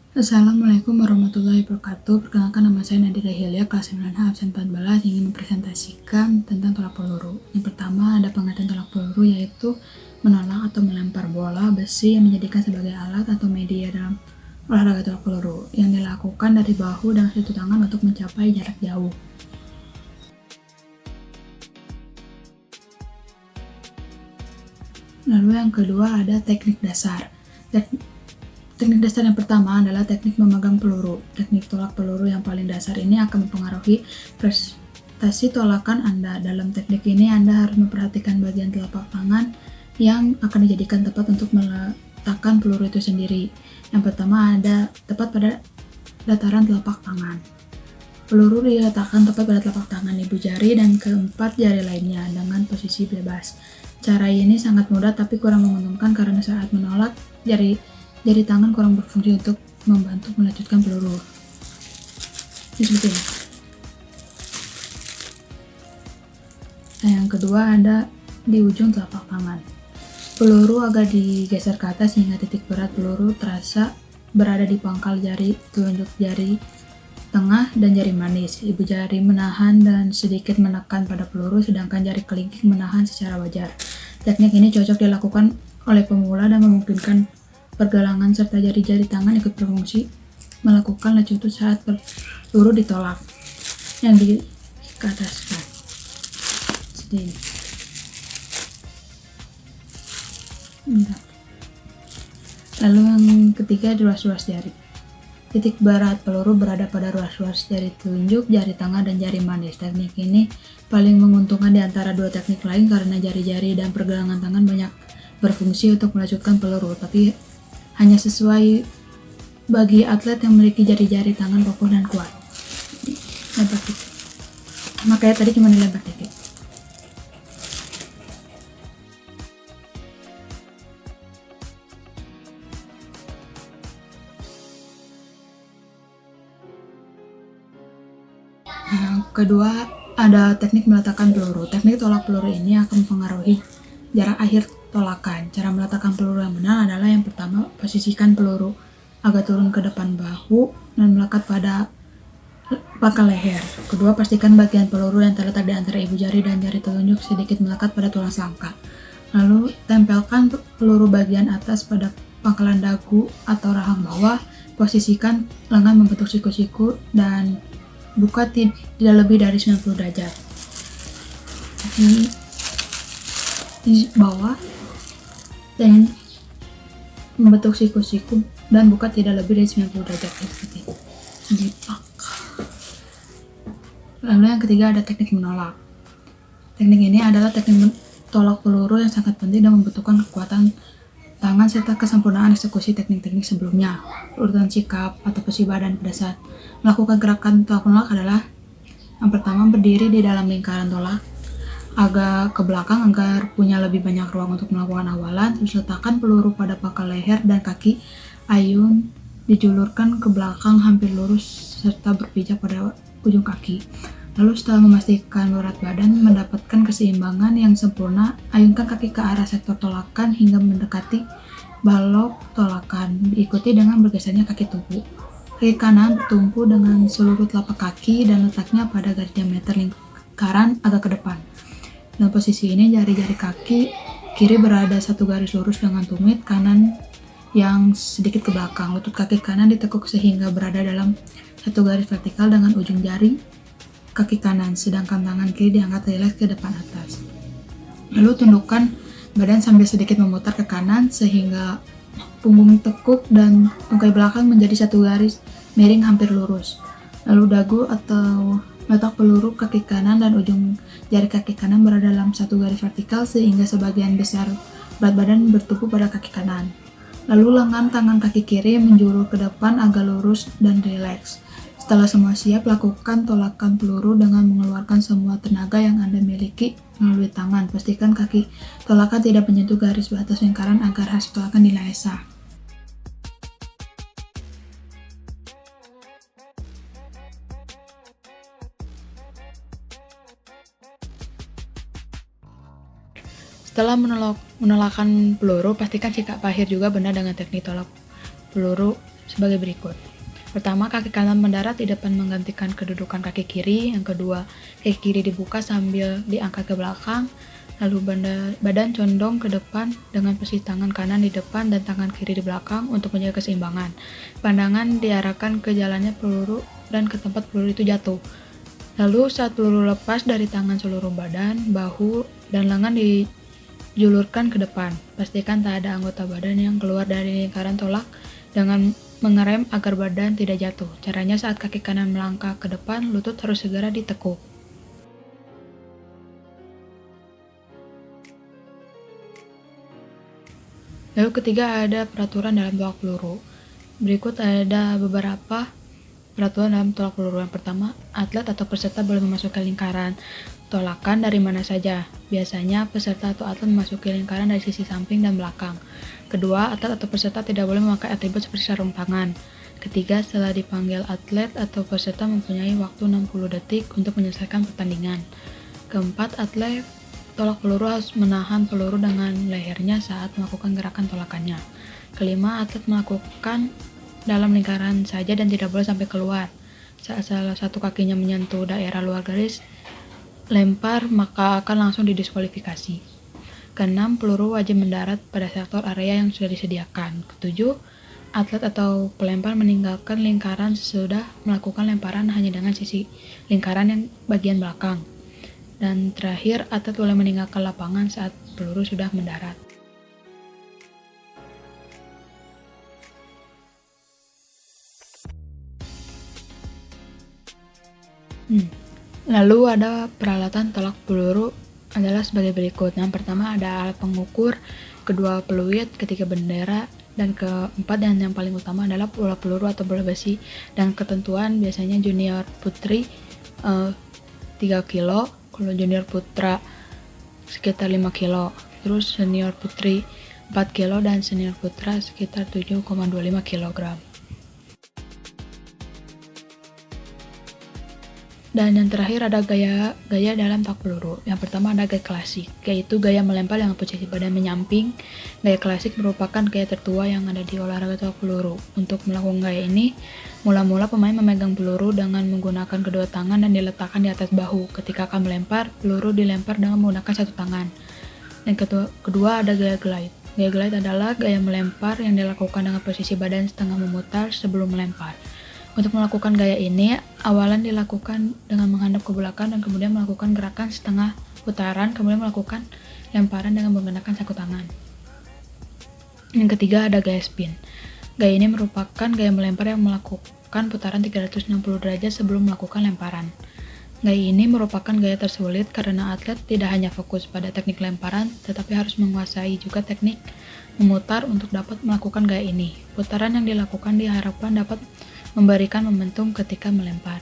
Assalamualaikum warahmatullahi wabarakatuh. Perkenalkan, nama saya Nadira Hilya, kelas 9H absen 14, ingin mempresentasikan tentang tolak peluru. Yang pertama, ada pengertian tolak peluru, yaitu menolak atau melempar bola besi yang dijadikan sebagai alat atau media dalam olahraga tolak peluru, yang dilakukan dari bahu dan satu tangan untuk mencapai jarak jauh. Lalu yang kedua ada teknik dasar. Teknik dasar yang pertama adalah teknik memegang peluru. Teknik tolak peluru yang paling dasar ini akan mempengaruhi prestasi tolakan Anda. Dalam teknik ini Anda harus memperhatikan bagian telapak tangan yang akan dijadikan tepat untuk meletakkan peluru itu sendiri. Yang pertama ada tepat pada dataran telapak tangan. Peluru diletakkan tepat pada telapak tangan ibu jari dan keempat jari lainnya dengan posisi bebas. Cara ini sangat mudah tapi kurang menguntungkan karena saat menolak jari tangan kurang berfungsi untuk membantu melanjutkan peluru. Ini seperti ini. Nah, yang kedua ada di ujung telapak tangan. Peluru agak digeser ke atas sehingga titik berat peluru terasa berada di pangkal jari telunjuk jari tengah dan jari manis. Ibu jari menahan dan sedikit menekan pada peluru, sedangkan jari kelingking menahan secara wajar. Teknik ini cocok dilakukan oleh pemula dan memungkinkan pergelangan serta jari-jari tangan ikut berfungsi melakukan lecutus saat peluru ditolak yang di ke atas. Lalu yang ketiga, ruas-ruas jari. Titik berat peluru berada pada ruas-ruas jari telunjuk, jari tengah, dan jari manis. Teknik ini paling menguntungkan di antara dua teknik lain karena jari-jari dan pergelangan tangan banyak berfungsi untuk melanjutkan peluru, tapi hanya sesuai bagi atlet yang memiliki jari-jari tangan kokoh dan kuat. Lempar dikit. Makanya tadi cuma dilempar dikit. Kedua, ada teknik meletakkan peluru. Teknik tolak peluru ini akan mempengaruhi jarak akhir tolakan. Cara meletakkan peluru yang benar adalah yang pertama, posisikan peluru agak turun ke depan bahu dan melekat pada pangkal leher. Kedua, pastikan bagian peluru yang terletak di antara ibu jari dan jari telunjuk sedikit melekat pada tulang selangkah. Lalu, tempelkan peluru bagian atas pada pangkalan dagu atau rahang bawah. Posisikan lengan membentuk siku-siku dan buka tidak lebih dari 90 derajat. Di bawah dan membentuk siku-siku dan buka tidak lebih dari 90 derajat seperti jipak. Lalu yang ketiga ada teknik menolak. Teknik ini adalah teknik tolak peluru yang sangat penting dan membutuhkan kekuatan tangan serta kesempurnaan eksekusi teknik-teknik sebelumnya. Urutan sikap atau posisi badan pada saat melakukan gerakan tolak menolak adalah yang pertama, berdiri di dalam lingkaran tolak agak ke belakang agar punya lebih banyak ruang untuk melakukan awalan. Terus letakkan peluru pada pangkal leher dan kaki ayun dijulurkan ke belakang hampir lurus serta berpijak pada ujung kaki. Lalu setelah memastikan berat badan mendapatkan keseimbangan yang sempurna, ayunkan kaki ke arah sektor tolakan hingga mendekati balok tolakan, diikuti dengan bergesernya kaki tubuh. Kaki kanan bertumpu dengan seluruh telapak kaki dan letaknya pada garis diameter lingkaran agak ke depan. Dalam posisi ini, jari-jari kaki kiri berada satu garis lurus dengan tumit kanan yang sedikit ke belakang. Lutut kaki kanan ditekuk sehingga berada dalam satu garis vertikal dengan ujung jari kaki kanan, sedangkan tangan kiri diangkat rileks ke depan atas. Lalu tundukkan badan sambil sedikit memutar ke kanan sehingga punggung tekuk dan tungkai belakang menjadi satu garis miring hampir lurus. Lalu dagu atau letak peluru kaki kanan dan ujung jari kaki kanan berada dalam satu garis vertikal sehingga sebagian besar berat badan bertumpu pada kaki kanan. Lalu lengan tangan kaki kiri menjulur ke depan agak lurus dan rileks. Setelah semua siap, lakukan tolakan peluru dengan mengeluarkan semua tenaga yang Anda miliki melalui tangan. Pastikan kaki tolakan tidak menyentuh garis batas lingkaran agar hasil tolakan dinilai sah. Setelah menolakkan peluru, pastikan sikap akhir juga benar dengan teknik tolak peluru sebagai berikut. Pertama, kaki kanan mendarat di depan menggantikan kedudukan kaki kiri. Yang kedua, kaki kiri dibuka sambil diangkat ke belakang. Lalu badan condong ke depan dengan posisi tangan kanan di depan dan tangan kiri di belakang untuk menjaga keseimbangan. Pandangan diarahkan ke jalannya peluru dan ke tempat peluru itu jatuh. Lalu saat peluru lepas dari tangan, seluruh badan, bahu, dan lengan dijulurkan ke depan. Pastikan tak ada anggota badan yang keluar dari lingkaran tolak dengan mengerem agar badan tidak jatuh. Caranya saat kaki kanan melangkah ke depan, lutut harus segera ditekuk. Lalu ketiga, ada peraturan dalam tolak peluru. Berikut ada beberapa peraturan dalam tolak peluru. Yang pertama, atlet atau peserta boleh memasuki lingkaran tolakan dari mana saja. Biasanya peserta atau atlet memasuki lingkaran dari sisi samping dan belakang. Kedua, atlet atau peserta tidak boleh memakai atribut seperti sarung tangan. Ketiga, setelah dipanggil atlet atau peserta mempunyai waktu 60 detik untuk menyelesaikan pertandingan. Keempat, atlet tolak peluru harus menahan peluru dengan lehernya saat melakukan gerakan tolakannya. Kelima, atlet melakukan dalam lingkaran saja dan tidak boleh sampai keluar. Saat salah satu kakinya menyentuh daerah luar garis lempar, maka akan langsung didiskualifikasi. Keenam, peluru wajib mendarat pada sektor area yang sudah disediakan. Ketujuh, atlet atau pelempar meninggalkan lingkaran sesudah melakukan lemparan hanya dengan sisi lingkaran yang bagian belakang. Dan terakhir, atlet boleh meninggalkan lapangan saat peluru sudah mendarat. Lalu ada peralatan tolak peluru adalah sebagai berikut. Yang pertama ada alat pengukur, kedua peluit, ketiga bendera, dan keempat dan yang paling utama adalah bola peluru atau bola besi. Dan ketentuan biasanya junior putri 3 kilo, kalau junior putra sekitar 5 kilo, terus senior putri 4 kilo dan senior putra sekitar 7,25 kg. Dan yang terakhir ada gaya dalam tolak peluru. Yang pertama ada gaya klasik, yaitu gaya melempar dengan posisi badan menyamping. Gaya klasik merupakan gaya tertua yang ada di olahraga tolak peluru. Untuk melakukan gaya ini, mula-mula pemain memegang peluru dengan menggunakan kedua tangan dan diletakkan di atas bahu. Ketika akan melempar, peluru dilempar dengan menggunakan satu tangan. Dan kedua ada gaya glide. Gaya glide adalah gaya melempar yang dilakukan dengan posisi badan setengah memutar sebelum melempar. Untuk melakukan gaya ini, awalan dilakukan dengan menghadap ke belakang dan kemudian melakukan gerakan setengah putaran, kemudian melakukan lemparan dengan menggunakan saku tangan. Yang ketiga ada gaya spin. Gaya ini merupakan gaya melempar yang melakukan putaran 360 derajat sebelum melakukan lemparan. Gaya ini merupakan gaya tersulit karena atlet tidak hanya fokus pada teknik lemparan, tetapi harus menguasai juga teknik memutar untuk dapat melakukan gaya ini. Putaran yang dilakukan diharapkan dapat memberikan momentum ketika melempar.